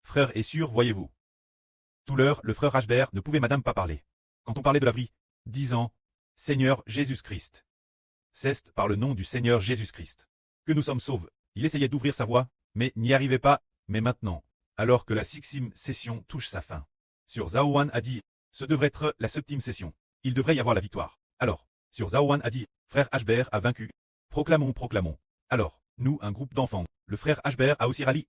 Frère et sûr, voyez-vous. Tout l'heure, le frère Ashbert ne pouvait madame pas parler. Quand on parlait de la vie, disant « Seigneur Jésus-Christ ». C'est par le nom du Seigneur Jésus-Christ que nous sommes sauvés. Il essayait d'ouvrir sa voix, mais n'y arrivait pas. Mais maintenant, alors que la 6e session touche sa fin, sur Zaowan a dit « Ce devrait être la 7e session. Il devrait y avoir la victoire. » Alors, sur Zaowan a dit « Frère Ashbert a vaincu. Proclamons, proclamons. » Alors, nous, un groupe d'enfants, le frère Ashbert a aussi rallié.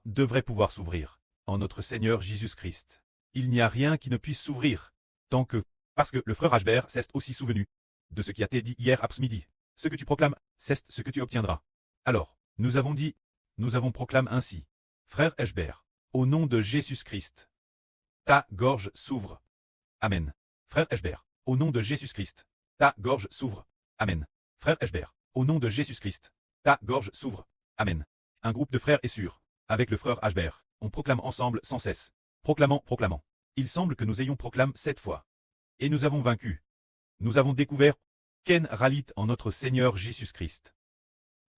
Devrait pouvoir s'ouvrir. En notre Seigneur Jésus-Christ. Il n'y a rien qui ne puisse s'ouvrir. Tant que, parce que le frère Ashbert s'est aussi souvenu de ce qui a été dit hier après-midi. Ce que tu proclames, c'est ce que tu obtiendras. Alors, nous avons proclamé ainsi. Frère Ashbert, au nom de Jésus-Christ, ta gorge s'ouvre. Amen. Frère Ashbert, au nom de Jésus-Christ, ta gorge s'ouvre. Amen. Frère Ashbert, au nom de Jésus-Christ, ta gorge s'ouvre. Amen. Un groupe de frères est sûr. Avec le frère Ashbert, on proclame ensemble sans cesse. Proclamant, proclamant. Il semble que nous ayons proclamé 7 fois. Et nous avons vaincu. Nous avons découvert Ken Ralit en notre Seigneur Jésus-Christ.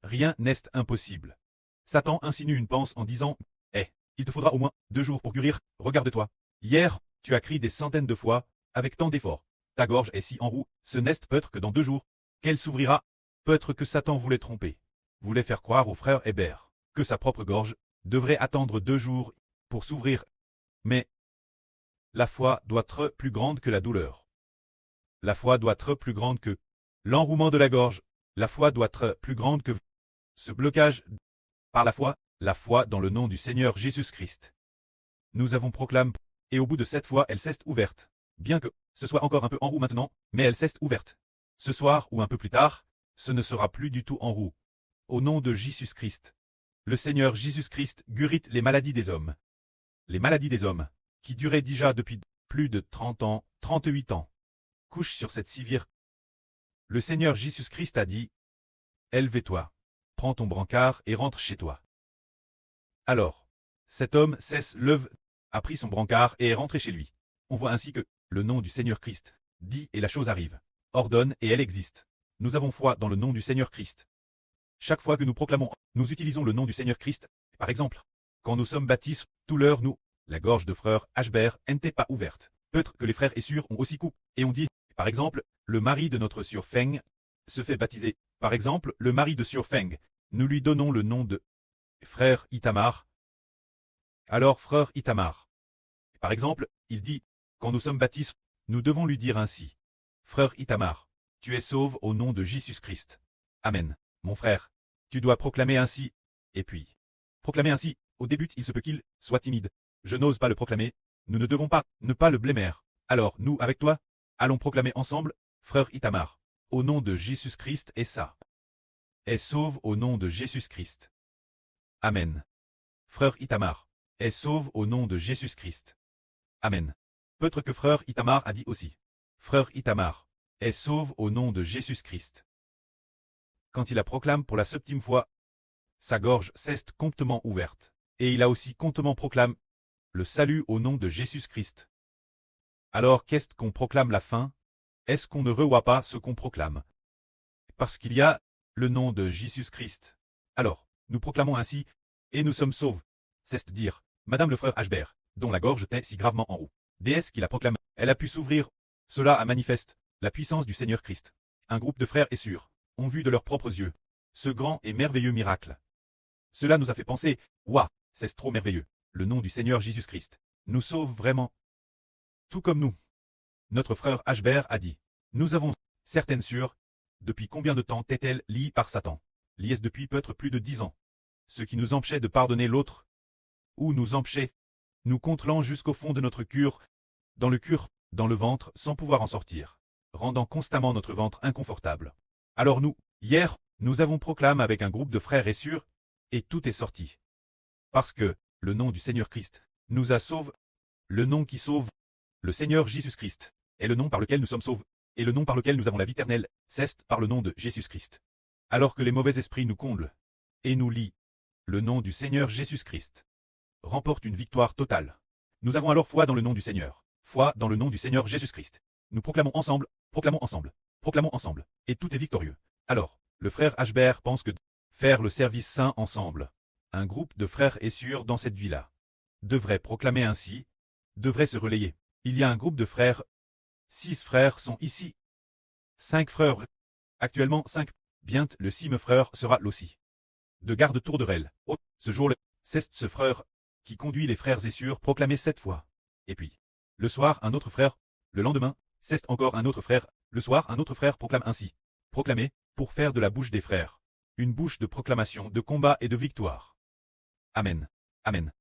Rien n'est impossible. Satan insinue une pense en disant « il te faudra au moins 2 jours pour guérir, regarde-toi. Hier, tu as crié des centaines de fois, avec tant d'efforts. Ta gorge est si en roue, ce n'est peut-être que dans 2 jours, qu'elle s'ouvrira. Peut-être que Satan voulait tromper. Voulait faire croire au frère Hébert que sa propre gorge devrait attendre 2 jours pour s'ouvrir. Mais la foi doit être plus grande que la douleur. La foi doit être plus grande que l'enrouement de la gorge. La foi doit être plus grande que ce blocage. Par la foi dans le nom du Seigneur Jésus-Christ. Nous avons proclamé, et au bout de 7 fois elle s'est ouverte. Bien que ce soit encore un peu en roue maintenant, mais elle s'est ouverte. Ce soir ou un peu plus tard, ce ne sera plus du tout en roue. Au nom de Jésus-Christ. Le Seigneur Jésus-Christ guérit les maladies des hommes. Les maladies des hommes, qui duraient déjà depuis plus de 30 ans, 38 ans, couchent sur cette civière. Le Seigneur Jésus-Christ a dit « Élève-toi, prends ton brancard et rentre chez toi. » Alors, cet homme lève, a pris son brancard et est rentré chez lui. On voit ainsi que le nom du Seigneur Christ dit et la chose arrive, ordonne et elle existe. Nous avons foi dans le nom du Seigneur Christ. Chaque fois que nous proclamons, nous utilisons le nom du Seigneur Christ. Par exemple, quand nous sommes baptisés, tout l'heure la gorge de frère Ashbert n'était pas ouverte. Peut-être que les frères et sœurs ont aussi coupé, et on dit, par exemple, le mari de notre sœur Feng se fait baptiser. Par exemple, le mari de sœur Feng, nous lui donnons le nom de frère Itamar. Alors frère Itamar. Par exemple, il dit, quand nous sommes baptisés, nous devons lui dire ainsi. Frère Itamar, tu es sauve au nom de Jésus-Christ. Amen. Mon frère, tu dois proclamer ainsi, et puis, proclamer ainsi, au début il se peut qu'il soit timide. Je n'ose pas le proclamer, nous ne devons pas ne pas le blâmer. Alors nous, avec toi, allons proclamer ensemble, frère Itamar, au nom de Jésus-Christ et ça. Est sauve au nom de Jésus-Christ. Amen. Frère Itamar, est sauve au nom de Jésus-Christ. Amen. Peut-être que frère Itamar a dit aussi. Frère Itamar, est sauve au nom de Jésus-Christ. Quand il la proclame pour la 7e fois, sa gorge s'est complètement ouverte, et il a aussi complètement proclamé le salut au nom de Jésus-Christ. Alors qu'est-ce qu'on proclame la fin? Est-ce qu'on ne revoit pas ce qu'on proclame? Parce qu'il y a le nom de Jésus-Christ. Alors, nous proclamons ainsi, et nous sommes sauvés. C'est-à-dire, Madame le frère Ashbert, dont la gorge était si gravement en roue. Déesse qui la proclame, elle a pu s'ouvrir. Cela a manifeste la puissance du Seigneur Christ. Un groupe de frères et sœurs ont vu de leurs propres yeux ce grand et merveilleux miracle. Cela nous a fait penser, ouah, c'est trop merveilleux. Le nom du Seigneur Jésus-Christ nous sauve vraiment. Tout comme nous. Notre frère Ashbert a dit, nous avons certaines sœurs. Depuis combien de temps est-elle liée par Satan? Liée depuis peut-être plus de 10 ans. Ce qui nous empêchait de pardonner l'autre. Ou nous empêchait, nous contrôlant jusqu'au fond de notre cœur, dans le ventre, sans pouvoir en sortir, rendant constamment notre ventre inconfortable. Alors nous, hier, nous avons proclamé avec un groupe de frères et sœurs, et tout est sorti. Parce que, le nom du Seigneur Christ, nous a sauvés, le nom qui sauve, le Seigneur Jésus-Christ, est le nom par lequel nous sommes sauvés, et le nom par lequel nous avons la vie éternelle, c'est par le nom de Jésus-Christ. Alors que les mauvais esprits nous comblent, et nous lient, le nom du Seigneur Jésus-Christ remporte une victoire totale. Nous avons alors foi dans le nom du Seigneur, foi dans le nom du Seigneur Jésus-Christ. Nous proclamons ensemble, proclamons ensemble, proclamons ensemble, et tout est victorieux. Alors, le frère Ashbert pense que faire le service saint ensemble, un groupe de frères est sûr dans cette vie-là. devrait proclamer ainsi, devrait se relayer. Il y a un groupe de frères. 6 frères sont ici. 5 frères. Actuellement 5. Bientôt le 6e frère sera l'aussi. De garde Tourderelle. Oh, ce jour-là, c'est ce frère qui conduit les frères et sœurs proclamer 7 fois. Et puis, le soir un autre frère, le lendemain, c'est encore un autre frère, le soir un autre frère proclame ainsi. Proclamer, pour faire de la bouche des frères une bouche de proclamation, de combat et de victoire. Amen. Amen.